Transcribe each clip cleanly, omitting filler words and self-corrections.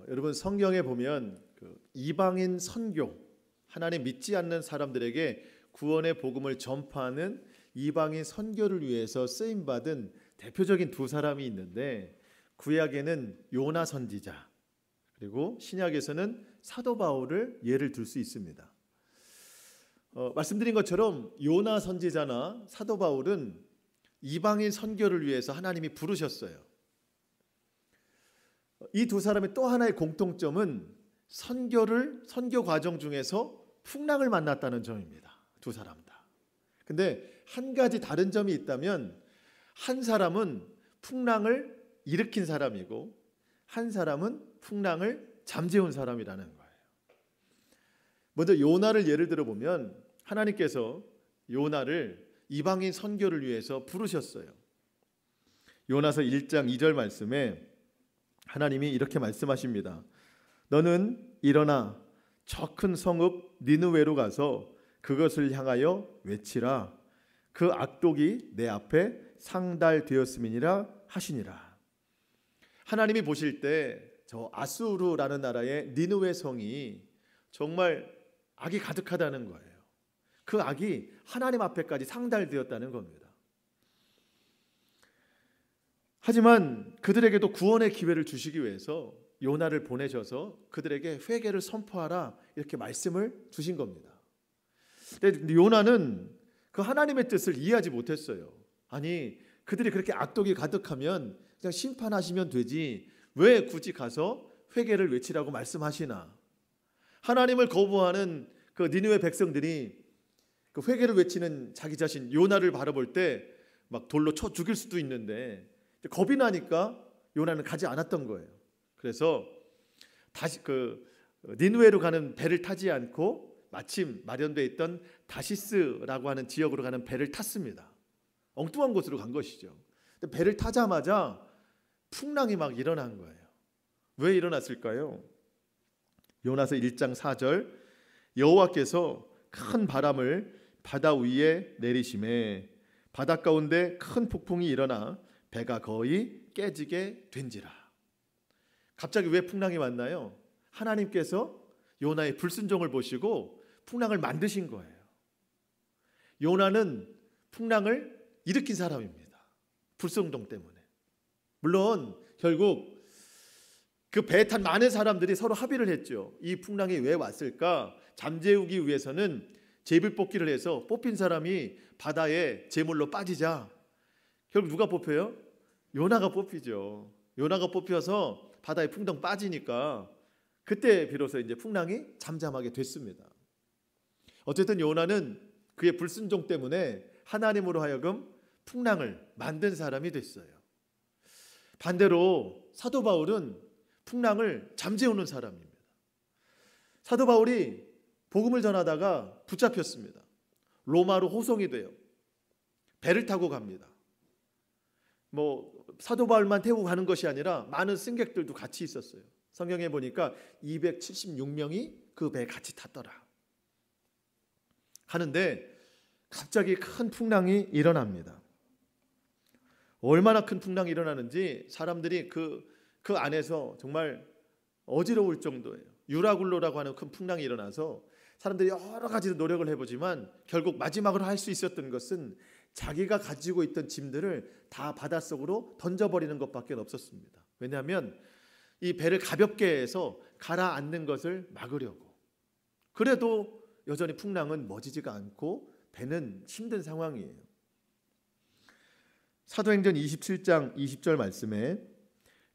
여러분 성경에 보면 이방인 선교, 하나님 믿지 않는 사람들에게 구원의 복음을 전파하는 이방인 선교를 위해서 쓰임받은 대표적인 두 사람이 있는데, 구약에는 요나 선지자, 그리고 신약에서는 사도 바울을 예를 들 수 있습니다. 말씀드린 것처럼 요나 선지자나 사도 바울은 이방인 선교를 위해서 하나님이 부르셨어요. 이 두 사람의 또 하나의 공통점은 선교 과정 중에서 풍랑을 만났다는 점입니다. 두 사람 다. 근데 한 가지 다른 점이 있다면, 한 사람은 풍랑을 일으킨 사람이고 한 사람은 풍랑을 잠재운 사람이라는 거예요. 먼저 요나를 예를 들어 보면, 하나님께서 요나를 이방인 선교를 위해서 부르셨어요. 요나서 1장 2절 말씀에 하나님이 이렇게 말씀하십니다. 너는 일어나 저 큰 성읍 니느웨로 가서 그것을 향하여 외치라. 그 악독이 내 앞에 상달되었음이니라 하시니라. 하나님이 보실 때 저 아수르라는 나라의 니느웨 성이 정말 악이 가득하다는 거예요. 그 악이 하나님 앞에까지 상달되었다는 겁니다. 하지만 그들에게도 구원의 기회를 주시기 위해서 요나를 보내셔서 그들에게 회개를 선포하라, 이렇게 말씀을 주신 겁니다. 근데 요나는 그 하나님의 뜻을 이해하지 못했어요. 아니, 그들이 그렇게 악독이 가득하면 그냥 심판하시면 되지, 왜 굳이 가서 회개를 외치라고 말씀하시나. 하나님을 거부하는 그 니느웨 백성들이 그 회개를 외치는 자기 자신 요나를 바라볼 때 막 돌로 쳐 죽일 수도 있는데 겁이 나니까 요나는 가지 않았던 거예요. 그래서 다시 그 니느웨로 가는 배를 타지 않고 마침 마련되어 있던 다시스라고 하는 지역으로 가는 배를 탔습니다. 엉뚱한 곳으로 간 것이죠. 근데 배를 타자마자 풍랑이 막 일어난 거예요. 왜 일어났을까요? 요나서 1장 4절, 여호와께서 큰 바람을 바다 위에 내리심에 바다 가운데 큰 폭풍이 일어나 배가 거의 깨지게 된지라. 갑자기 왜 풍랑이 왔나요? 하나님께서 요나의 불순종을 보시고 풍랑을 만드신 거예요. 요나는 풍랑을 일으킨 사람입니다. 불순종 때문에. 물론 결국 그 배에 탄 많은 사람들이 서로 합의를 했죠. 이 풍랑이 왜 왔을까? 잠재우기 위해서는 제비뽑기를 해서 뽑힌 사람이 바다에 제물로 빠지자. 결국 누가 뽑혀요? 요나가 뽑히죠. 요나가 뽑혀서 바다에 풍덩 빠지니까 그때 비로소 이제 풍랑이 잠잠하게 됐습니다. 어쨌든 요나는 그의 불순종 때문에 하나님으로 하여금 풍랑을 만든 사람이 됐어요. 반대로 사도 바울은 풍랑을 잠재우는 사람입니다. 사도 바울이 복음을 전하다가 붙잡혔습니다. 로마로 호송이 돼요. 배를 타고 갑니다. 사도 바울만 태우고 가는 것이 아니라 많은 승객들도 같이 있었어요. 성경에 보니까 276명이 그 배에 같이 탔더라. 하는데 갑자기 큰 풍랑이 일어납니다. 얼마나 큰 풍랑이 일어나는지 사람들이 그 안에서 정말 어지러울 정도예요. 유라굴로라고 하는 큰 풍랑이 일어나서 사람들이 여러 가지 노력을 해보지만 결국 마지막으로 할 수 있었던 것은 자기가 가지고 있던 짐들을 다 바닷속으로 던져버리는 것밖에 없었습니다. 왜냐하면 이 배를 가볍게 해서 가라앉는 것을 막으려고. 그래도 여전히 풍랑은 멎지가 않고 배는 힘든 상황이에요. 사도행전 27장 20절 말씀에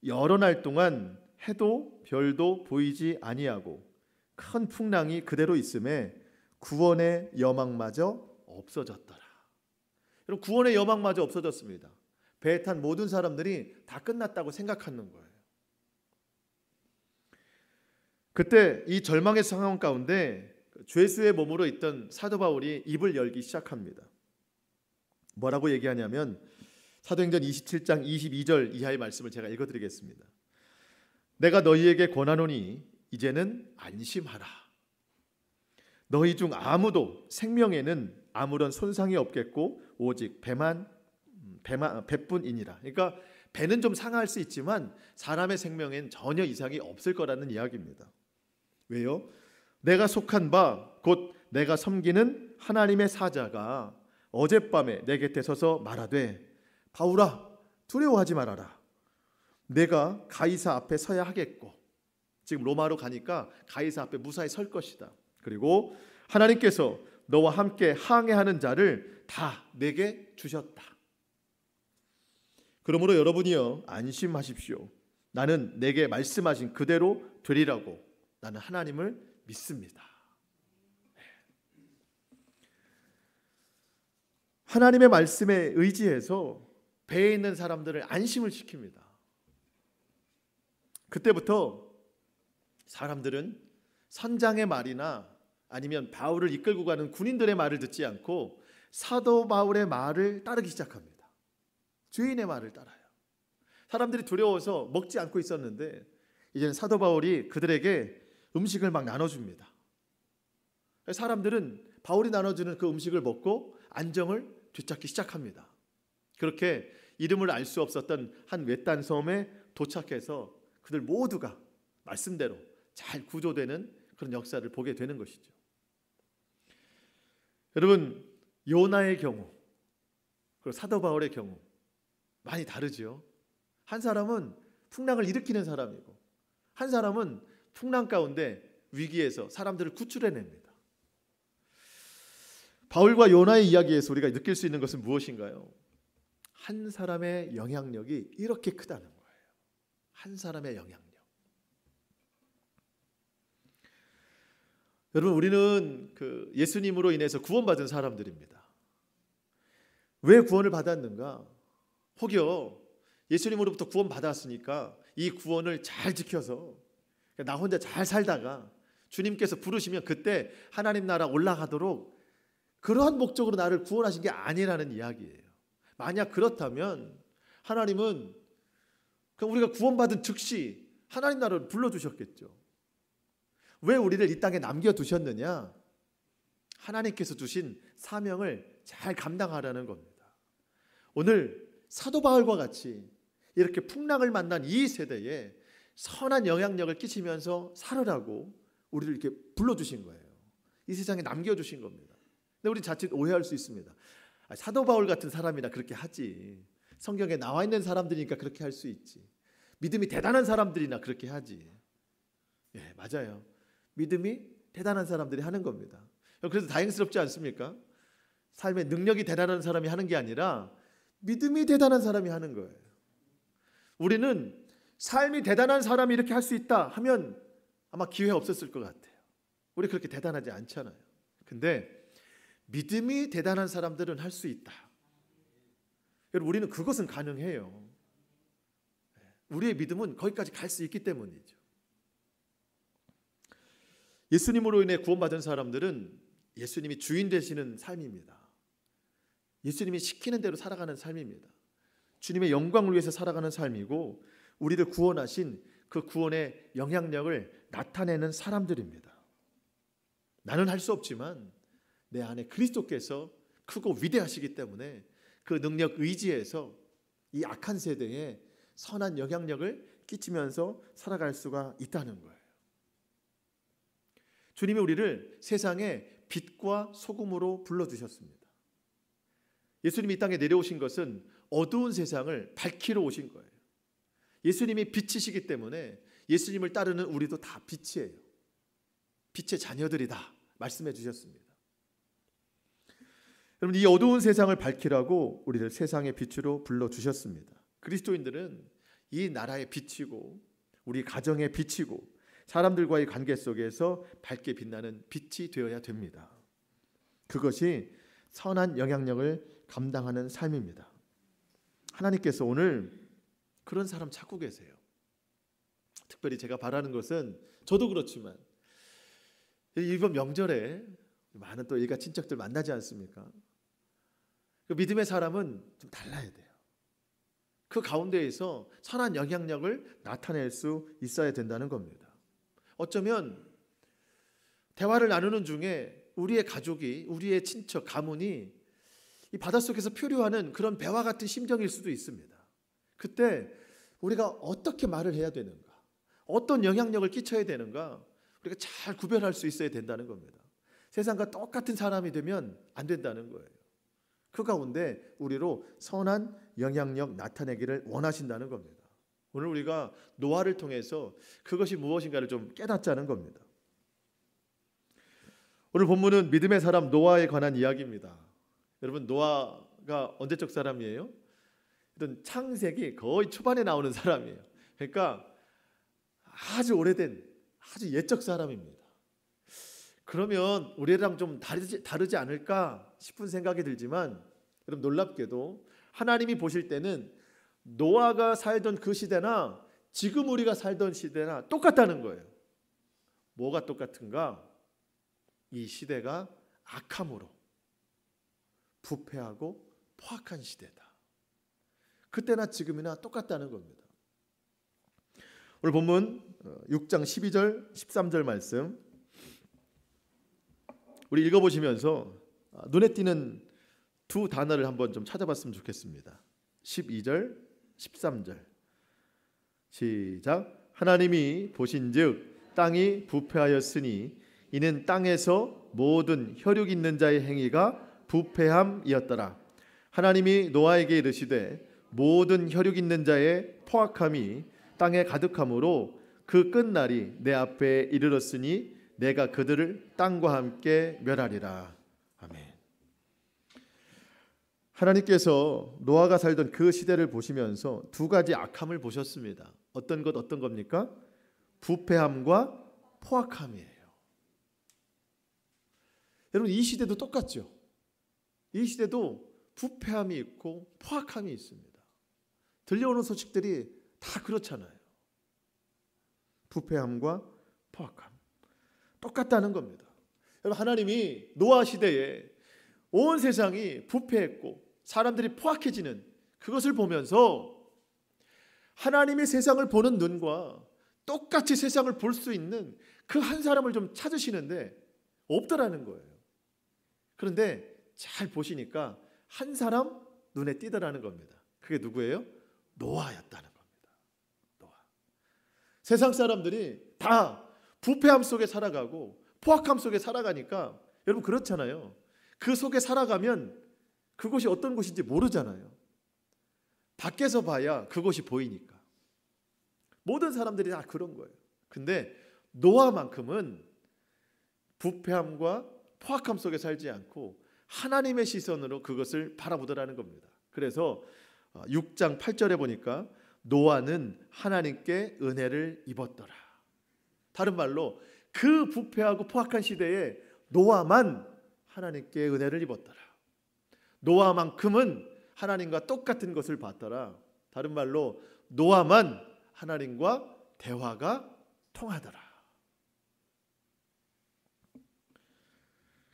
여러 날 동안 해도 별도 보이지 아니하고 큰 풍랑이 그대로 있음에 구원의 여망마저 없어졌더라. 여러분, 구원의 여망마저 없어졌습니다. 배에 탄 모든 사람들이 다 끝났다고 생각하는 거예요. 그때 이 절망의 상황 가운데 죄수의 몸으로 있던 사도 바울이 입을 열기 시작합니다. 뭐라고 얘기하냐면 사도행전 27장 22절 이하의 말씀을 제가 읽어드리겠습니다. 내가 너희에게 권하노니 이제는 안심하라. 너희 중 아무도 생명에는 아무런 손상이 없겠고 오직 배뿐이니라. 그러니까 배는 좀 상할 수 있지만 사람의 생명엔 전혀 이상이 없을 거라는 이야기입니다. 왜요? 내가 속한 바 곧 내가 섬기는 하나님의 사자가 어젯밤에 내 곁에 서서 말하되 바울아 두려워하지 말아라. 내가 가이사 앞에 서야 하겠고, 지금 로마로 가니까 가이사 앞에 무사히 설 것이다. 그리고 하나님께서 너와 함께 항해하는 자를 다 내게 주셨다. 그러므로 여러분이요 안심하십시오. 나는 내게 말씀하신 그대로 되리라고 나는 하나님을 믿습니다. 하나님의 말씀에 의지해서 배에 있는 사람들을 안심을 시킵니다. 그때부터 사람들은 선장의 말이나 아니면 바울을 이끌고 가는 군인들의 말을 듣지 않고 사도 바울의 말을 따르기 시작합니다. 주인의 말을 따라요. 사람들이 두려워서 먹지 않고 있었는데 이제는 사도 바울이 그들에게 음식을 막 나눠줍니다. 사람들은 바울이 나눠주는 그 음식을 먹고 안정을 되찾기 시작합니다. 그렇게 이름을 알 수 없었던 한 외딴 섬에 도착해서 그들 모두가 말씀대로 잘 구조되는 그런 역사를 보게 되는 것이죠. 여러분, 요나의 경우 그리고 사도 바울의 경우 많이 다르죠. 한 사람은 풍랑을 일으키는 사람이고 한 사람은 풍랑 가운데 위기에서 사람들을 구출해냅니다. 바울과 요나의 이야기에서 우리가 느낄 수 있는 것은 무엇인가요? 한 사람의 영향력이 이렇게 크다는 거예요. 한 사람의 영향력. 여러분, 우리는 예수님으로 인해서 구원받은 사람들입니다. 왜 구원을 받았는가? 혹여 예수님으로부터 구원받았으니까 이 구원을 잘 지켜서 나 혼자 잘 살다가 주님께서 부르시면 그때 하나님 나라 올라가도록 그러한 목적으로 나를 구원하신 게 아니라는 이야기예요. 만약 그렇다면 하나님은 그럼 우리가 구원받은 즉시 하나님 나라를 불러주셨겠죠. 왜 우리를 이 땅에 남겨두셨느냐? 하나님께서 주신 사명을 잘 감당하라는 겁니다. 오늘 사도 바울과 같이 이렇게 풍랑을 만난 이 세대에 선한 영향력을 끼치면서 살으라고 우리를 이렇게 불러주신 거예요. 이 세상에 남겨주신 겁니다. 근데 우리 자칫 오해할 수 있습니다. 사도 바울 같은 사람이나 그렇게 하지. 성경에 나와 있는 사람들이니까 그렇게 할 수 있지. 믿음이 대단한 사람들이나 그렇게 하지. 예, 맞아요. 믿음이 대단한 사람들이 하는 겁니다. 그래서 다행스럽지 않습니까? 삶의 능력이 대단한 사람이 하는 게 아니라 믿음이 대단한 사람이 하는 거예요. 우리는 삶이 대단한 사람이 이렇게 할 수 있다 하면 아마 기회 없었을 것 같아요. 우리 그렇게 대단하지 않잖아요. 근데 믿음이 대단한 사람들은 할 수 있다. 여러분, 우리는 그것은 가능해요. 우리의 믿음은 거기까지 갈 수 있기 때문이죠. 예수님으로 인해 구원받은 사람들은 예수님이 주인 되시는 삶입니다. 예수님이 시키는 대로 살아가는 삶입니다. 주님의 영광을 위해서 살아가는 삶이고 우리를 구원하신 그 구원의 영향력을 나타내는 사람들입니다. 나는 할 수 없지만 내 안에 그리스도께서 크고 위대하시기 때문에 그 능력 의지에서 이 악한 세대에 선한 영향력을 끼치면서 살아갈 수가 있다는 거예요. 주님이 우리를 세상의 빛과 소금으로 불러주셨습니다. 예수님이 이 땅에 내려오신 것은 어두운 세상을 밝히러 오신 거예요. 예수님이 빛이시기 때문에 예수님을 따르는 우리도 다 빛이에요. 빛의 자녀들이다 말씀해 주셨습니다. 여러분, 이 어두운 세상을 밝히라고 우리를 세상의 빛으로 불러주셨습니다. 그리스도인들은 이 나라의 빛이고 우리 가정의 빛이고 사람들과의 관계 속에서 밝게 빛나는 빛이 되어야 됩니다. 그것이 선한 영향력을 감당하는 삶입니다. 하나님께서 오늘 그런 사람 찾고 계세요. 특별히 제가 바라는 것은 저도 그렇지만 이번 명절에 많은 또 일가 친척들 만나지 않습니까? 그 믿음의 사람은 좀 달라야 돼요. 그 가운데에서 선한 영향력을 나타낼 수 있어야 된다는 겁니다. 어쩌면 대화를 나누는 중에 우리의 가족이, 우리의 친척, 가문이 이 바닷속에서 표류하는 그런 배와 같은 심정일 수도 있습니다. 그때 우리가 어떻게 말을 해야 되는가, 어떤 영향력을 끼쳐야 되는가, 우리가 잘 구별할 수 있어야 된다는 겁니다. 세상과 똑같은 사람이 되면 안 된다는 거예요. 그 가운데 우리로 선한 영향력 나타내기를 원하신다는 겁니다. 오늘 우리가 노아를 통해서 그것이 무엇인가를 좀 깨닫자는 겁니다. 오늘 본문은 믿음의 사람 노아에 관한 이야기입니다. 여러분, 노아가 언제적 사람이에요? 이런 창세기 거의 초반에 나오는 사람이에요. 그러니까 아주 오래된, 아주 옛적 사람입니다. 그러면 우리랑 좀 다르지 않을까 싶은 생각이 들지만, 여러분, 놀랍게도 하나님이 보실 때는 노아가 살던 그 시대나 지금 우리가 살던 시대나 똑같다는 거예요. 뭐가 똑같은가? 이 시대가 악함으로 부패하고 포악한 시대다. 그때나 지금이나 똑같다는 겁니다. 오늘 본문 6장 12절 13절 말씀 우리 읽어보시면서 눈에 띄는 두 단어를 한번 좀 찾아봤으면 좋겠습니다. 12절 13절 시작. 하나님이 보신즉 땅이 부패하였으니 이는 땅에서 모든 혈육 있는 자의 행위가 부패함이었더라. 하나님이 노아에게 이르시되 모든 혈육 있는 자의 포악함이 땅에 가득함으로 그 끝날이 내 앞에 이르렀으니 내가 그들을 땅과 함께 멸하리라. 아멘. 하나님께서 노아가 살던 그 시대를 보시면서 두 가지 악함을 보셨습니다. 어떤 겁니까? 부패함과 포악함이에요. 여러분, 이 시대도 똑같죠. 이 시대도 부패함이 있고 포악함이 있습니다. 들려오는 소식들이 다 그렇잖아요. 부패함과 포악함 똑같다는 겁니다. 여러분, 하나님이 노아 시대에 온 세상이 부패했고 사람들이 포악해지는 그것을 보면서 하나님이 세상을 보는 눈과 똑같이 세상을 볼 수 있는 그 한 사람을 좀 찾으시는데 없더라는 거예요. 그런데 잘 보시니까 한 사람 눈에 띄더라는 겁니다. 그게 누구예요? 노아였다는 겁니다. 노아. 세상 사람들이 다 부패함 속에 살아가고 포악함 속에 살아가니까, 여러분 그렇잖아요. 그 속에 살아가면 그곳이 어떤 곳인지 모르잖아요. 밖에서 봐야 그곳이 보이니까. 모든 사람들이 다 그런 거예요. 근데 노아만큼은 부패함과 포악함 속에 살지 않고 하나님의 시선으로 그것을 바라보더라는 겁니다. 그래서 6장 8절에 보니까 노아는 하나님께 은혜를 입었더라. 다른 말로 그 부패하고 포악한 시대에 노아만 하나님께 은혜를 입었더라. 노아만큼은 하나님과 똑같은 것을 봤더라. 다른 말로 노아만 하나님과 대화가 통하더라.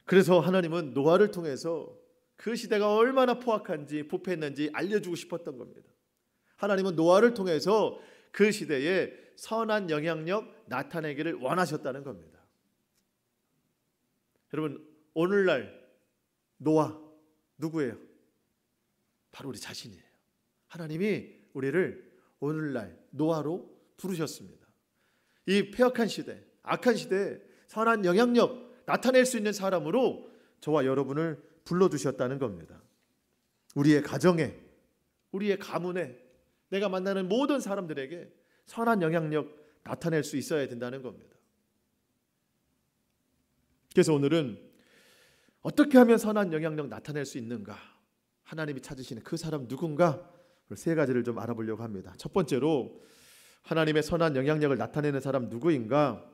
그래서 하나님은 노아를 통해서 그 시대가 얼마나 포악한지 부패했는지 알려주고 싶었던 겁니다. 하나님은 노아를 통해서 그 시대에 선한 영향력 나타내기를 원하셨다는 겁니다. 여러분, 오늘날 노아 누구예요? 바로 우리 자신이에요. 하나님이 우리를 오늘날 노아로 부르셨습니다. 이 폐역한 시대, 악한 시대에 선한 영향력 나타낼 수 있는 사람으로 저와 여러분을 불러주셨다는 겁니다. 우리의 가정에, 우리의 가문에, 내가 만나는 모든 사람들에게 선한 영향력 나타낼 수 있어야 된다는 겁니다. 그래서 오늘은 어떻게 하면 선한 영향력 나타낼 수 있는가? 하나님이 찾으시는 그 사람 누군가? 세 가지를 좀 알아보려고 합니다. 첫 번째로 하나님의 선한 영향력을 나타내는 사람 누구인가?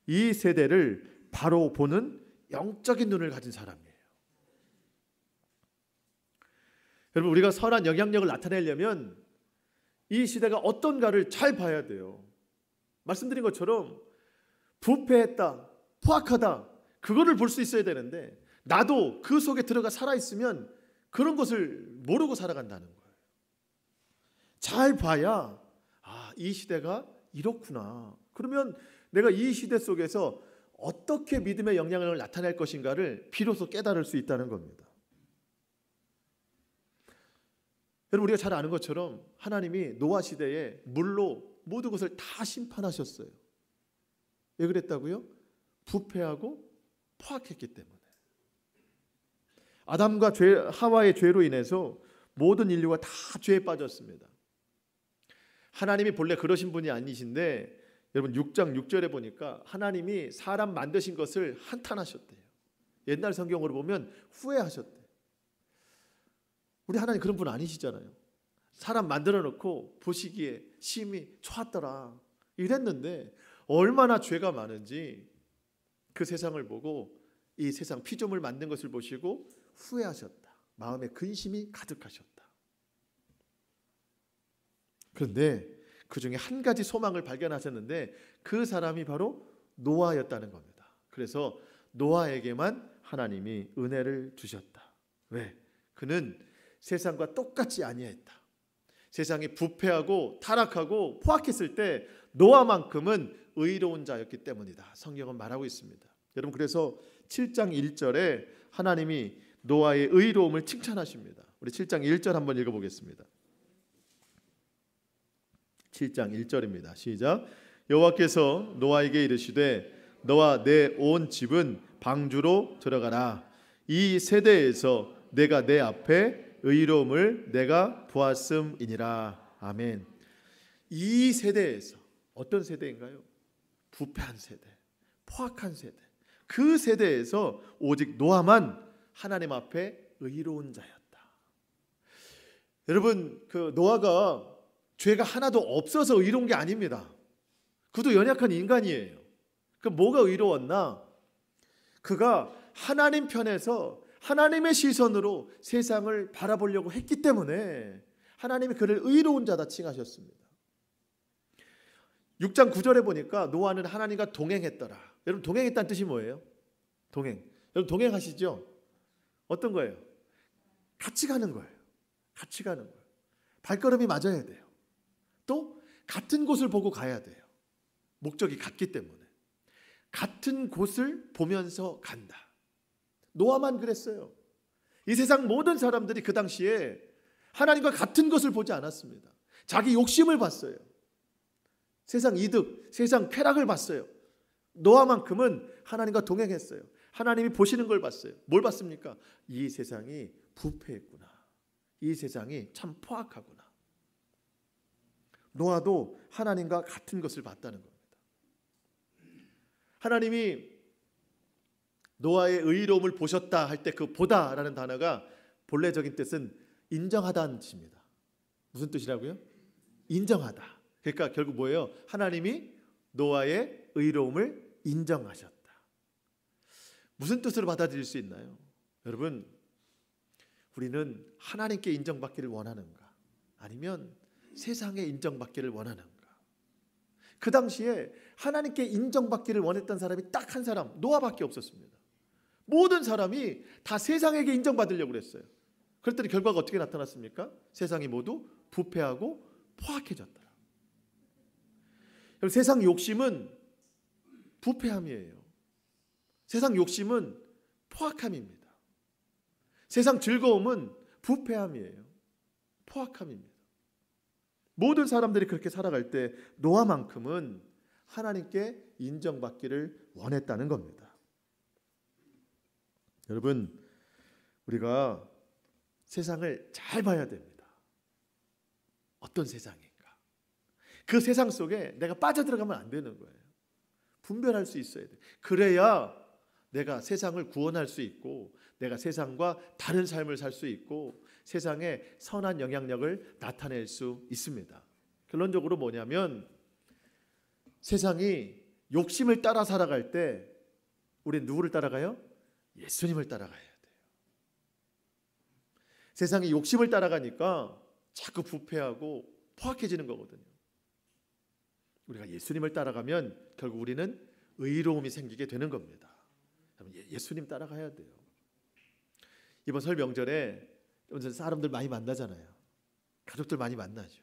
이 세대를 바로 보는 영적인 눈을 가진 사람이에요. 여러분, 우리가 선한 영향력을 나타내려면 이 시대가 어떤가를 잘 봐야 돼요. 말씀드린 것처럼 부패했다, 포악하다, 그거를 볼 수 있어야 되는데 나도 그 속에 들어가 살아있으면 그런 것을 모르고 살아간다는 거예요. 잘 봐야 이 시대가 이렇구나. 그러면 내가 이 시대 속에서 어떻게 믿음의 영향력을 나타낼 것인가를 비로소 깨달을 수 있다는 겁니다. 여러분 우리가 잘 아는 것처럼 하나님이 노아 시대에 물로 모든 것을 다 심판하셨어요. 왜 그랬다고요? 부패하고 포악했기 때문에. 아담과 하와의 죄로 인해서 모든 인류가 다 죄에 빠졌습니다. 하나님이 본래 그러신 분이 아니신데 여러분 6장 6절에 보니까 하나님이 사람 만드신 것을 한탄하셨대요. 옛날 성경으로 보면 후회하셨대요. 우리 하나님 그런 분 아니시잖아요. 사람 만들어 놓고 보시기에 심히 좋았더라 이랬는데 얼마나 죄가 많은지 그 세상을 보고 이 세상 피조물 만든 것을 보시고 후회하셨다. 마음에 근심이 가득하셨다. 그런데 그 중에 한 가지 소망을 발견하셨는데 그 사람이 바로 노아였다는 겁니다. 그래서 노아에게만 하나님이 은혜를 주셨다. 왜? 그는 세상과 똑같지 아니했다. 세상이 부패하고 타락하고 포악했을 때 노아만큼은 의로운 자였기 때문이다. 성경은 말하고 있습니다. 여러분 그래서 7장 1절에 하나님이 노아의 의로움을 칭찬하십니다. 우리 7장 1절 한번 읽어보겠습니다. 7장 1절입니다. 시작. 여호와께서 노아에게 이르시되 너와 내 온 집은 방주로 들어가라. 이 세대에서 내가 내 앞에 의로움을 내가 보았음이니라. 아멘. 이 세대에서 어떤 세대인가요? 부패한 세대, 포악한 세대. 그 세대에서 오직 노아만 하나님 앞에 의로운 자였다. 여러분 그 노아가 죄가 하나도 없어서 의로운 게 아닙니다. 그도 연약한 인간이에요. 그 뭐가 의로웠나? 그가 하나님 편에서 하나님의 시선으로 세상을 바라보려고 했기 때문에 하나님이 그를 의로운 자다 칭하셨습니다. 6장 9절에 보니까 노아는 하나님과 동행했더라. 여러분 동행했다는 뜻이 뭐예요? 동행. 여러분 동행하시죠? 어떤 거예요? 같이 가는 거예요. 같이 가는 거예요. 발걸음이 맞아야 돼요. 또 같은 곳을 보고 가야 돼요. 목적이 같기 때문에. 같은 곳을 보면서 간다. 노아만 그랬어요. 이 세상 모든 사람들이 그 당시에 하나님과 같은 것을 보지 않았습니다. 자기 욕심을 봤어요. 세상 이득, 세상 쾌락을 봤어요. 노아만큼은 하나님과 동행했어요. 하나님이 보시는 걸 봤어요. 뭘 봤습니까? 이 세상이 부패했구나. 이 세상이 참 포악하구나. 노아도 하나님과 같은 것을 봤다는 겁니다. 하나님이 노아의 의로움을 보셨다 할 때 그 보다라는 단어가 본래적인 뜻은 인정하다는 뜻입니다. 무슨 뜻이라고요? 인정하다. 그러니까 결국 뭐예요? 하나님이 노아의 의로움을 인정하셨다. 무슨 뜻으로 받아들일 수 있나요? 여러분, 우리는 하나님께 인정받기를 원하는가? 아니면 세상에 인정받기를 원하는가? 그 당시에 하나님께 인정받기를 원했던 사람이 딱 한 사람, 노아밖에 없었습니다. 모든 사람이 다 세상에게 인정받으려고 그랬어요. 그랬더니 결과가 어떻게 나타났습니까? 세상이 모두 부패하고 포악해졌더라. 세상 욕심은 부패함이에요. 세상 욕심은 포악함입니다. 세상 즐거움은 부패함이에요. 포악함입니다. 모든 사람들이 그렇게 살아갈 때 노아만큼은 하나님께 인정받기를 원했다는 겁니다. 여러분, 우리가 세상을 잘 봐야 됩니다. 어떤 세상인가? 그 세상 속에 내가 빠져들어가면 안 되는 거예요. 분별할 수 있어야 돼. 그래야 내가 세상을 구원할 수 있고 내가 세상과 다른 삶을 살 수 있고 세상에 선한 영향력을 나타낼 수 있습니다. 결론적으로 뭐냐면 세상이 욕심을 따라 살아갈 때 우리는 누구를 따라가요? 예수님을 따라가야 돼요. 세상이 욕심을 따라가니까 자꾸 부패하고 포악해지는 거거든요. 우리가 예수님을 따라가면 결국 우리는 의로움이 생기게 되는 겁니다. 예수님 따라가야 돼요. 이번 설 명절에 사람들 많이 만나잖아요. 가족들 많이 만나죠.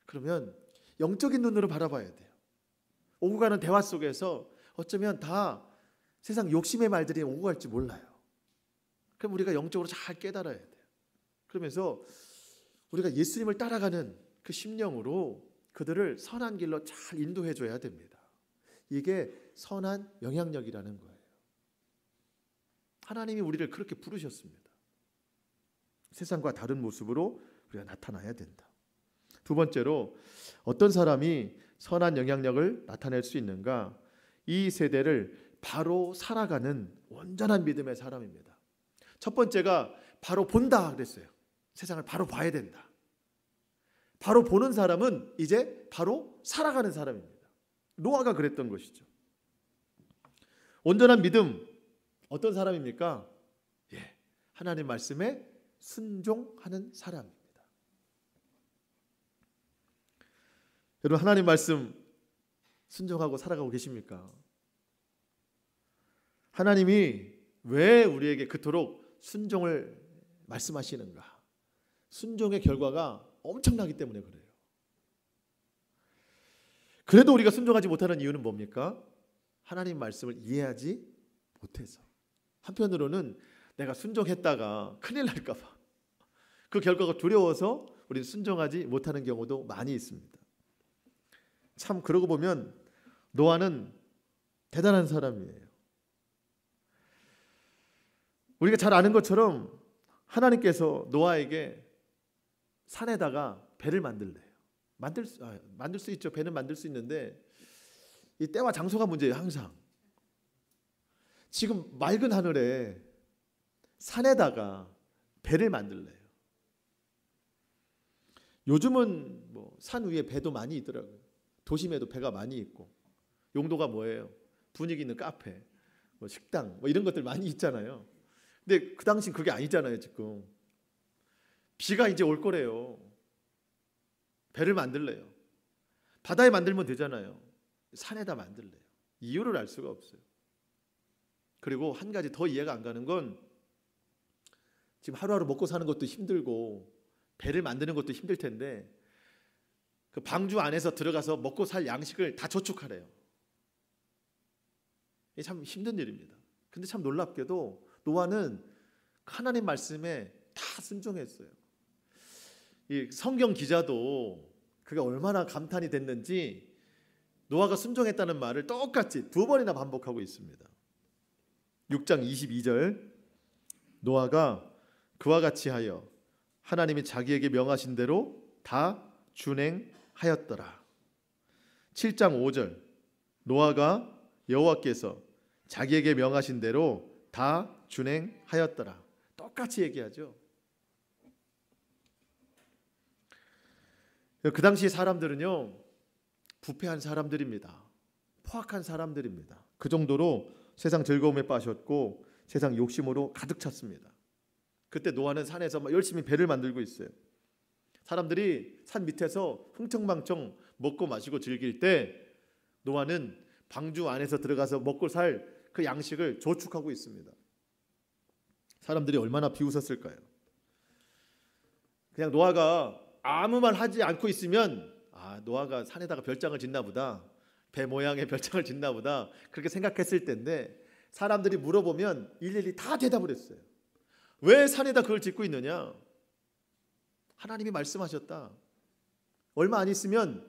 그러면 영적인 눈으로 바라봐야 돼요. 오고 가는 대화 속에서 어쩌면 다 세상 욕심의 말들이 오고 갈지 몰라요. 그럼 우리가 영적으로 잘 깨달아야 돼요. 그러면서 우리가 예수님을 따라가는 그 심령으로 그들을 선한 길로 잘 인도해 줘야 됩니다. 이게 선한 영향력이라는 거예요. 하나님이 우리를 그렇게 부르셨습니다. 세상과 다른 모습으로 우리가 나타나야 된다. 두 번째로 어떤 사람이 선한 영향력을 나타낼 수 있는가? 이 세대를 바로 살아가는 온전한 믿음의 사람입니다. 첫 번째가 바로 본다 그랬어요. 세상을 바로 봐야 된다. 바로 보는 사람은 이제 바로 살아가는 사람입니다. 노아가 그랬던 것이죠. 온전한 믿음 어떤 사람입니까? 하나님 말씀에 순종하는 사람입니다. 여러분 하나님 말씀 순종하고 살아가고 계십니까? 하나님이 왜 우리에게 그토록 순종을 말씀하시는가? 순종의 결과가 엄청나기 때문에 그래요. 그래도 우리가 순종하지 못하는 이유는 뭡니까? 하나님 말씀을 이해하지 못해서. 한편으로는 내가 순종했다가 큰일 날까 봐. 그 결과가 두려워서 우리는 순종하지 못하는 경우도 많이 있습니다. 참 그러고 보면 노아는 대단한 사람이에요. 우리가 잘 아는 것처럼 하나님께서 노아에게 산에다가 배를 만들래요. 만들 수 있죠. 배는 만들 수 있는데 이 때와 장소가 문제예요. 항상. 지금 맑은 하늘에 산에다가 배를 만들래요. 요즘은 뭐 산 위에 배도 많이 있더라고요. 도심에도 배가 많이 있고. 용도가 뭐예요? 분위기 있는 카페, 뭐 식당, 뭐 이런 것들 많이 있잖아요. 근데 그 당시 그게 아니잖아요. 지금 비가 이제 올 거래요. 배를 만들래요. 바다에 만들면 되잖아요. 산에다 만들래요. 이유를 알 수가 없어요. 그리고 한 가지 더 이해가 안 가는 건 지금 하루하루 먹고 사는 것도 힘들고 배를 만드는 것도 힘들 텐데 그 방주 안에서 들어가서 먹고 살 양식을 다 저축하래요. 이게 참 힘든 일입니다. 근데 참 놀랍게도 노아는 하나님 말씀에 다 순종했어요. 이 성경 기자도 그게 얼마나 감탄이 됐는지 노아가 순종했다는 말을 똑같이 2번이나 반복하고 있습니다. 6장 22절 노아가 그와 같이 하여 하나님이 자기에게 명하신 대로 다 준행하였더라. 7장 5절 노아가 여호와께서 자기에게 명하신 대로 다 준행하였더라. 똑같이 얘기하죠. 그 당시 사람들은요 부패한 사람들입니다. 포악한 사람들입니다. 그 정도로 세상 즐거움에 빠졌고 세상 욕심으로 가득 찼습니다. 그때 노아는 산에서 막 열심히 배를 만들고 있어요. 사람들이 산 밑에서 흥청망청 먹고 마시고 즐길 때 노아는 방주 안에서 들어가서 먹고 살 그 양식을 저축하고 있습니다. 사람들이 얼마나 비웃었을까요? 그냥 노아가 아무 말 하지 않고 있으면 노아가 산에다가 별장을 짓나 보다. 배 모양의 별장을 짓나 보다. 그렇게 생각했을 텐데 사람들이 물어보면 일일이 다 대답을 했어요. 왜 산에다 그걸 짓고 있느냐? 하나님이 말씀하셨다. 얼마 안 있으면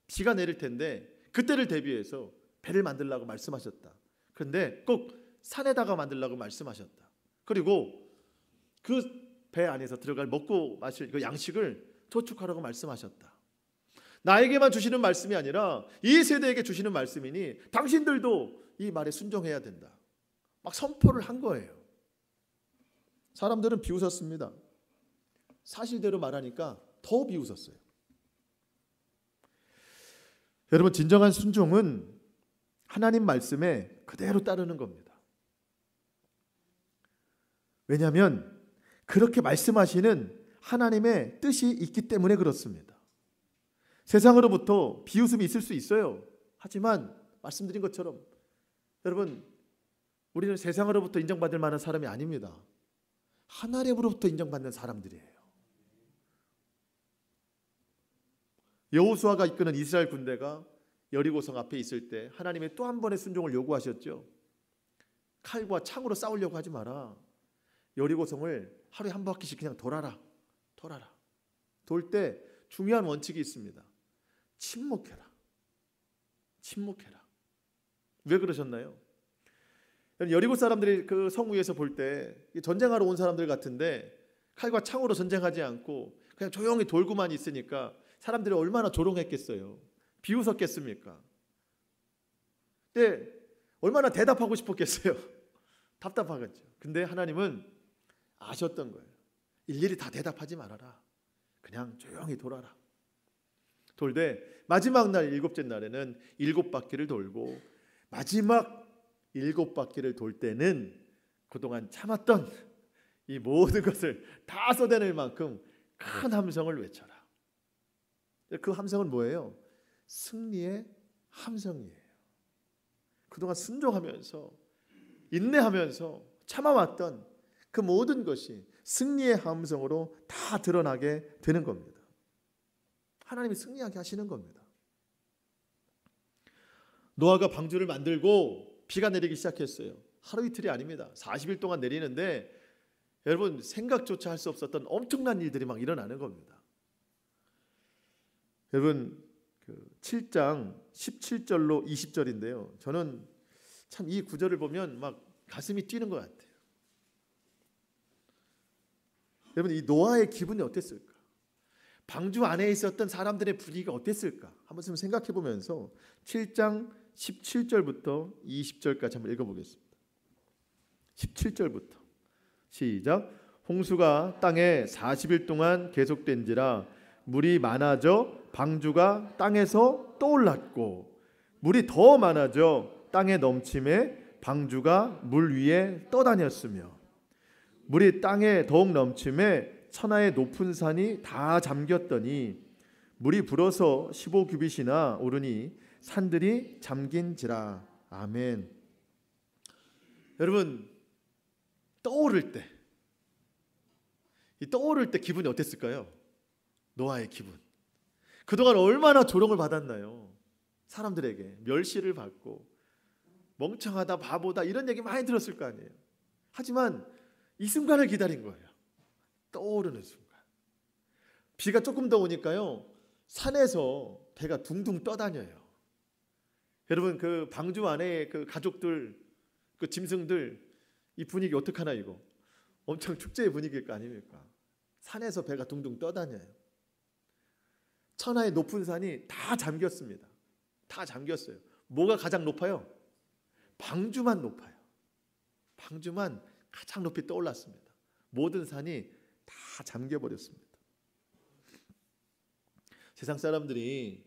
비가 내릴 텐데 그때를 대비해서 배를 만들라고 말씀하셨다. 그런데 꼭 산에다가 만들라고 말씀하셨다. 그리고 그 배 안에서 들어갈 먹고 마실 그 양식을 저축하라고 말씀하셨다. 나에게만 주시는 말씀이 아니라 이 세대에게 주시는 말씀이니 당신들도 이 말에 순종해야 된다. 막 선포를 한 거예요. 사람들은 비웃었습니다. 사실대로 말하니까 더 비웃었어요. 여러분 진정한 순종은 하나님 말씀에 그대로 따르는 겁니다. 왜냐하면 그렇게 말씀하시는 하나님의 뜻이 있기 때문에 그렇습니다. 세상으로부터 비웃음이 있을 수 있어요. 하지만 말씀드린 것처럼 여러분 우리는 세상으로부터 인정받을 만한 사람이 아닙니다. 하나님으로부터 인정받는 사람들이에요. 여호수아가 이끄는 이스라엘 군대가 여리고성 앞에 있을 때 하나님의 또 한 번의 순종을 요구하셨죠. 칼과 창으로 싸우려고 하지 마라. 여리고성을 하루에 한 바퀴씩 그냥 돌아라. 돌 때 중요한 원칙이 있습니다. 침묵해라. 침묵해라. 왜 그러셨나요? 여리고 사람들이 그 성 위에서 볼 때 전쟁하러 온 사람들 같은데 칼과 창으로 전쟁하지 않고 그냥 조용히 돌고만 있으니까 사람들이 얼마나 조롱했겠어요. 비웃었겠습니까? 근데 얼마나 대답하고 싶었겠어요. 답답하겠죠. 근데 하나님은 아셨던 거예요. 일일이 다 대답하지 말아라. 그냥 조용히 돌아라. 돌되 마지막 날 7째 날에는 7바퀴를 돌고 마지막 7바퀴를 돌 때는 그동안 참았던 이 모든 것을 다 쏟아낼 만큼 큰 함성을 외쳐라. 그 함성은 뭐예요? 승리의 함성이에요. 그동안 순종하면서 인내하면서 참아왔던 그 모든 것이 승리의 함성으로 다 드러나게 되는 겁니다. 하나님이 승리하게 하시는 겁니다. 노아가 방주를 만들고 비가 내리기 시작했어요. 하루 이틀이 아닙니다. 40일 동안 내리는데 여러분 생각조차 할 수 없었던 엄청난 일들이 막 일어나는 겁니다. 여러분 7장 17절로 20절인데요. 저는 참 이 구절을 보면 막 가슴이 뛰는 것 같아요. 여러분 이 노아의 기분이 어땠을까? 방주 안에 있었던 사람들의 분위기가 어땠을까? 한번 좀 생각해 보면서 7장 17절부터 20절까지 한번 읽어보겠습니다. 17절부터 시작. 홍수가 땅에 40일 동안 계속된지라 물이 많아져 방주가 땅에서 떠올랐고 물이 더 많아져 땅에 넘침에 방주가 물 위에 떠다녔으며 물이 땅에 더욱 넘침에 천하의 높은 산이 다 잠겼더니 물이 불어서 15규빗이나 오르니 산들이 잠긴지라. 아멘. 여러분 떠오를 때 기분이 어땠을까요? 노아의 기분. 그동안 얼마나 조롱을 받았나요? 사람들에게 멸시를 받고 멍청하다 바보다 이런 얘기 많이 들었을 거 아니에요. 하지만 이 순간을 기다린 거예요. 떠오르는 순간. 비가 조금 더 오니까요 산에서 배가 둥둥 떠다녀요. 여러분 그 방주 안에 그 가족들 그 짐승들 이 분위기 어떡하나 이거. 엄청 축제의 분위기일 거 아닙니까? 산에서 배가 둥둥 떠다녀요. 천하의 높은 산이 다 잠겼습니다. 다 잠겼어요. 뭐가 가장 높아요? 방주만 높아요. 방주만 가장 높이 떠올랐습니다. 모든 산이 다 잠겨버렸습니다. 세상 사람들이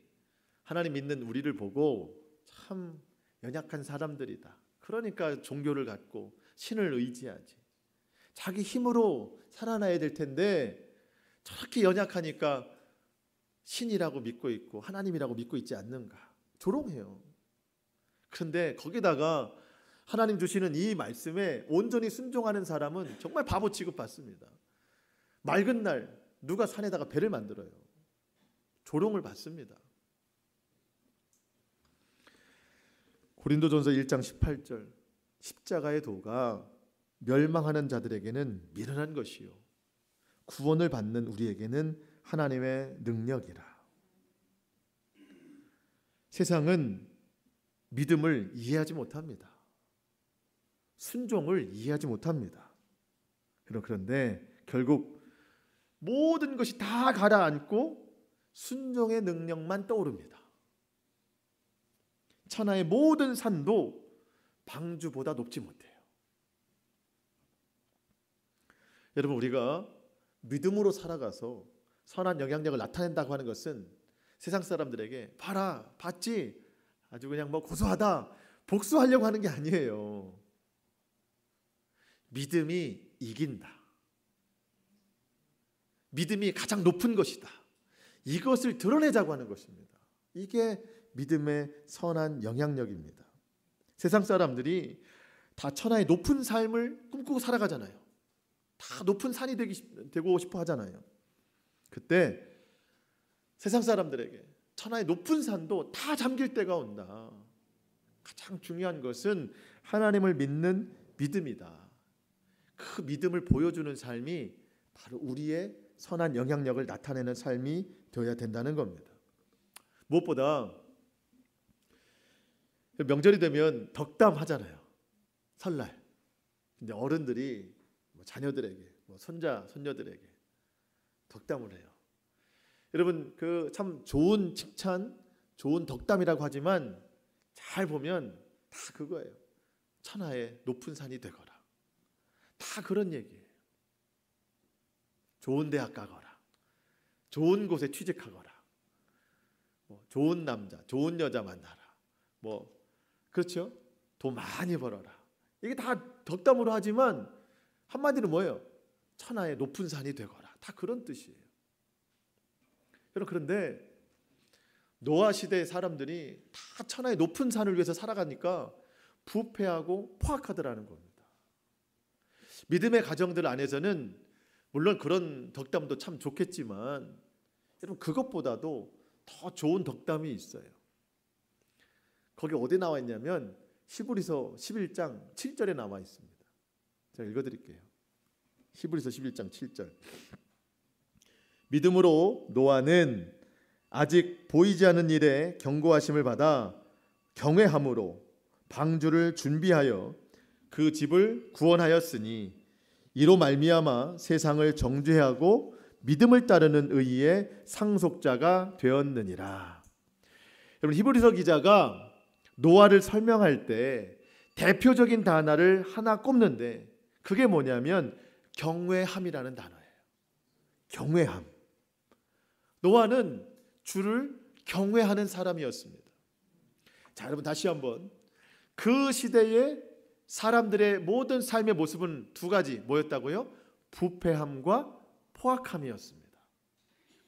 하나님 믿는 우리를 보고 참 연약한 사람들이다. 그러니까 종교를 갖고 신을 의지하지. 자기 힘으로 살아나야 될 텐데 저렇게 연약하니까 신이라고 믿고 있고 하나님이라고 믿고 있지 않는가. 조롱해요. 그런데 거기다가 하나님 주시는 이 말씀에 온전히 순종하는 사람은 정말 바보 취급받습니다. 맑은 날 누가 산에다가 배를 만들어요. 조롱을 받습니다. 고린도전서 1장 18절 십자가의 도가 멸망하는 자들에게는 미련한 것이요 구원을 받는 우리에게는 하나님의 능력이라. 세상은 믿음을 이해하지 못합니다. 순종을 이해하지 못합니다. 그런데 결국 모든 것이 다 가라앉고 순종의 능력만 떠오릅니다. 천하의 모든 산도 방주보다 높지 못해요. 여러분 우리가 믿음으로 살아가서 선한 영향력을 나타낸다고 하는 것은 세상 사람들에게 봐라 봤지 아주 그냥 뭐 고소하다 복수하려고 하는 게 아니에요. 믿음이 이긴다. 믿음이 가장 높은 것이다. 이것을 드러내자고 하는 것입니다. 이게 믿음의 선한 영향력입니다. 세상 사람들이 다 천하의 높은 삶을 꿈꾸고 살아가잖아요. 다 높은 산이 되고 싶어 하잖아요. 그때 세상 사람들에게 천하의 높은 산도 다 잠길 때가 온다. 가장 중요한 것은 하나님을 믿는 믿음이다. 그 믿음을 보여주는 삶이 바로 우리의 선한 영향력을 나타내는 삶이 되어야 된다는 겁니다. 무엇보다 명절이 되면 덕담하잖아요. 설날. 근데 어른들이 자녀들에게, 손자, 손녀들에게 덕담을 해요. 여러분, 그 참 좋은 칭찬, 좋은 덕담이라고 하지만 잘 보면 다 그거예요. 천하의 높은 산이 되거라. 다 그런 얘기예요. 좋은 대학 가거라. 좋은 곳에 취직하거라. 좋은 남자, 좋은 여자 만나라. 그렇죠? 돈 많이 벌어라. 이게 다 덕담으로 하지만 한마디로 뭐예요? 천하의 높은 산이 되거라. 다 그런 뜻이에요. 여러분, 그런데 노아 시대의 사람들이 다 천하의 높은 산을 위해서 살아가니까 부패하고 포악하더라는 겁니다. 믿음의 가정들 안에서는 물론 그런 덕담도 참 좋겠지만 여러분, 그것보다도 더 좋은 덕담이 있어요. 거기 어디 나와 있냐면 히브리서 11장 7절에 나와 있습니다. 제가 읽어드릴게요. 히브리서 11장 7절. 믿음으로 노아는 아직 보이지 않는 일에 경고하심을 받아 경외함으로 방주를 준비하여 그 집을 구원하였으니 이로 말미암아 세상을 정죄하고 믿음을 따르는 의의 상속자가 되었느니라. 여러분, 히브리서 기자가 노아를 설명할 때 대표적인 단어를 하나 꼽는데 그게 뭐냐면 경외함이라는 단어예요. 경외함. 노아는 주를 경외하는 사람이었습니다. 자, 여러분, 다시 한번 그 시대의 사람들의 모든 삶의 모습은 두 가지 뭐였다고요? 부패함과 포악함이었습니다.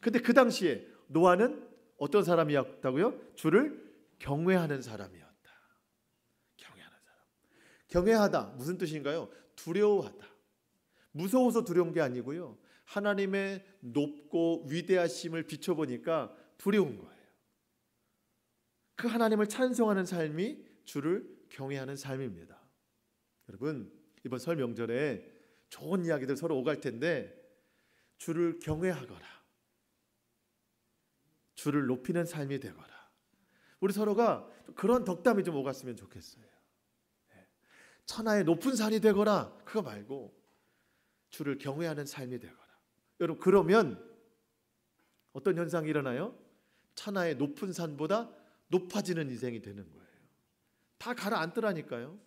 근데 그 당시에 노아는 어떤 사람이었다고요? 주를 경외하는 사람이었다. 경외하는 사람. 경외하다 무슨 뜻인가요? 두려워하다. 무서워서 두려운 게 아니고요. 하나님의 높고 위대하심을 비춰보니까 두려운 거예요. 그 하나님을 찬송하는 삶이 주를 경외하는 삶입니다. 여러분, 이번 설 명절에 좋은 이야기들 서로 오갈 텐데 주를 경외하거라. 주를 높이는 삶이 되거라. 우리 서로가 그런 덕담이 좀 오갔으면 좋겠어요. 천하의 높은 산이 되거라. 그거 말고 주를 경외하는 삶이 되거라. 여러분, 그러면 어떤 현상이 일어나요? 천하의 높은 산보다 높아지는 인생이 되는 거예요. 다 가라앉더라니까요.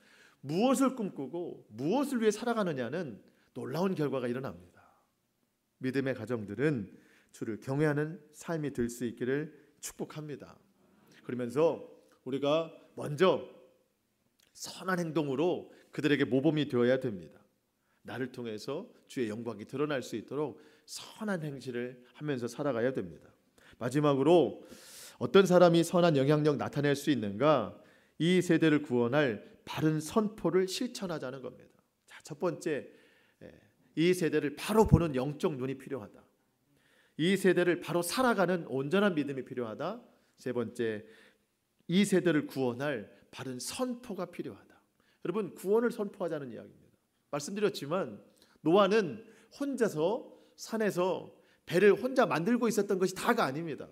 무엇을 꿈꾸고 무엇을 위해 살아가느냐는 놀라운 결과가 일어납니다. 믿음의 가정들은 주를 경외하는 삶이 될 수 있기를 축복합니다. 그러면서 우리가 먼저 선한 행동으로 그들에게 모범이 되어야 됩니다. 나를 통해서 주의 영광이 드러날 수 있도록 선한 행실을 하면서 살아가야 됩니다. 마지막으로 어떤 사람이 선한 영향력 나타낼 수 있는가? 이 세대를 구원할 바른 선포를 실천하자는 겁니다. 자, 첫 번째, 이 세대를 바로 보는 영적 눈이 필요하다. 이 세대를 바로 살아가는 온전한 믿음이 필요하다. 세 번째, 이 세대를 구원할 바른 선포가 필요하다. 여러분, 구원을 선포하자는 이야기입니다. 말씀드렸지만 노아는 혼자서 산에서 배를 혼자 만들고 있었던 것이 다가 아닙니다.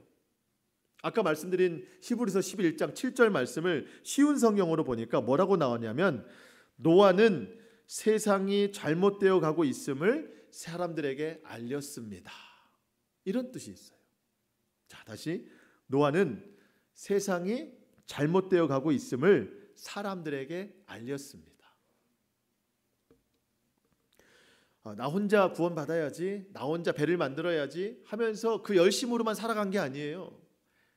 아까 말씀드린 히브리서 11장 7절 말씀을 쉬운 성경으로 보니까 뭐라고 나왔냐면 노아는 세상이 잘못되어 가고 있음을 사람들에게 알렸습니다. 이런 뜻이 있어요. 자, 다시 노아는 세상이 잘못되어 가고 있음을 사람들에게 알렸습니다. 나 혼자 구원받아야지, 나 혼자 배를 만들어야지 하면서 그 열심으로만 살아간 게 아니에요.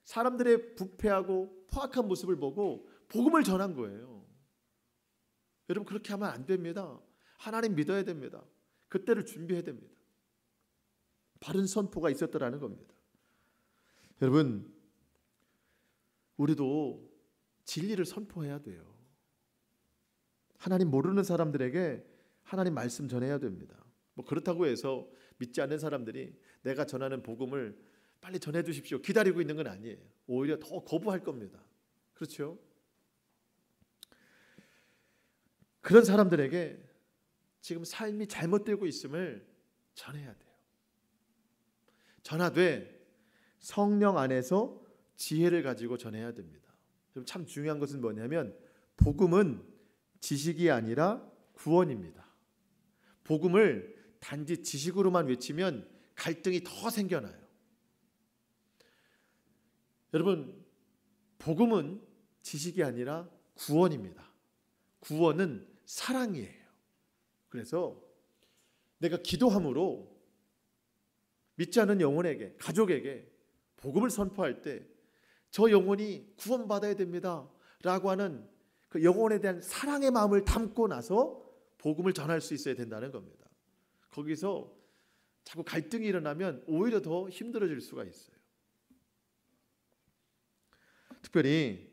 사람들의 부패하고 포악한 모습을 보고 복음을 전한 거예요. 여러분, 그렇게 하면 안 됩니다. 하나님 믿어야 됩니다. 그때를 준비해야 됩니다. 바른 선포가 있었더라는 겁니다. 여러분, 우리도 진리를 선포해야 돼요. 하나님 모르는 사람들에게 하나님 말씀 전해야 됩니다. 그렇다고 해서 믿지 않는 사람들이 내가 전하는 복음을 빨리 전해 주십시오 기다리고 있는 건 아니에요. 오히려 더 거부할 겁니다. 그렇죠? 그런 사람들에게 지금 삶이 잘못되고 있음을 전해야 돼요. 전하되 성령 안에서 지혜를 가지고 전해야 됩니다. 참 중요한 것은 뭐냐면 복음은 지식이 아니라 구원입니다. 복음을 단지 지식으로만 외치면 갈등이 더 생겨나요. 여러분, 복음은 지식이 아니라 구원입니다. 구원은 사랑이에요. 그래서 내가 기도함으로 믿지 않는 영혼에게, 가족에게 복음을 선포할 때 저 영혼이 구원받아야 됩니다 라고 하는 그 영혼에 대한 사랑의 마음을 담고 나서 복음을 전할 수 있어야 된다는 겁니다. 거기서 자꾸 갈등이 일어나면 오히려 더 힘들어질 수가 있어요. 특별히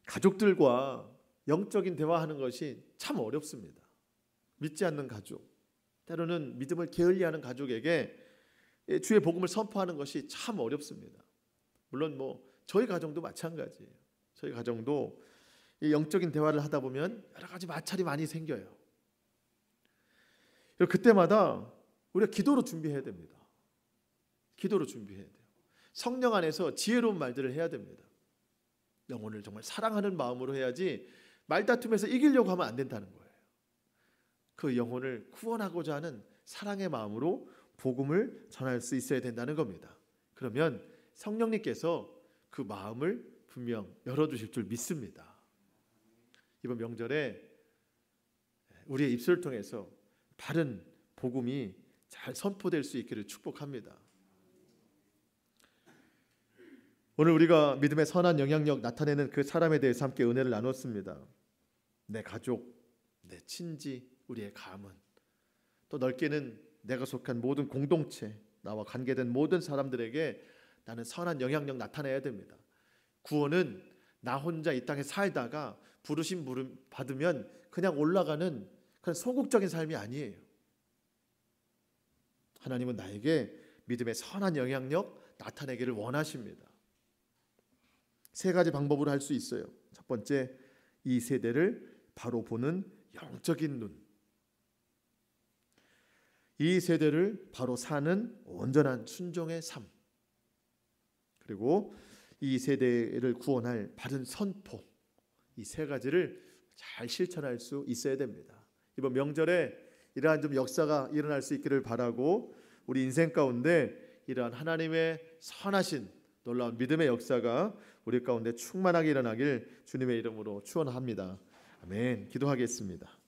가족들과 영적인 대화하는 것이 참 어렵습니다. 믿지 않는 가족, 때로는 믿음을 게을리하는 가족에게 주의 복음을 선포하는 것이 참 어렵습니다. 물론 저희 가정도 마찬가지예요. 저희 가정도 이 영적인 대화를 하다 보면 여러 가지 마찰이 많이 생겨요. 그때마다 우리가 기도로 준비해야 됩니다. 기도로 준비해야 돼요. 성령 안에서 지혜로운 말들을 해야 됩니다. 영혼을 정말 사랑하는 마음으로 해야지 말다툼에서 이기려고 하면 안 된다는 거예요. 그 영혼을 구원하고자 하는 사랑의 마음으로 복음을 전할 수 있어야 된다는 겁니다. 그러면 성령님께서 그 마음을 분명 열어주실 줄 믿습니다. 이번 명절에 우리의 입술을 통해서 바른 복음이 잘 선포될 수 있기를 축복합니다. 오늘 우리가 믿음의 선한 영향력 나타내는 그 사람에 대해서 함께 은혜를 나눴습니다. 내 가족, 내 친지, 우리의 가문, 또 넓게는 내가 속한 모든 공동체, 나와 관계된 모든 사람들에게 나는 선한 영향력 나타내야 됩니다. 구원은 나 혼자 이 땅에 살다가 부르심 받으면 그냥 올라가는 그런 소극적인 삶이 아니에요. 하나님은 나에게 믿음의 선한 영향력 나타내기를 원하십니다. 세 가지 방법으로 할 수 있어요. 첫 번째, 이 세대를 바로 보는 영적인 눈. 이 세대를 바로 사는 온전한 순종의 삶. 그리고 이 세대를 구원할 바른 선포. 이 세 가지를 잘 실천할 수 있어야 됩니다. 이번 명절에 이러한 좀 역사가 일어날 수 있기를 바라고 우리 인생 가운데 이러한 하나님의 선하신 놀라운 믿음의 역사가 우리 가운데 충만하게 일어나길 주님의 이름으로 축원합니다. 아멘. 기도하겠습니다.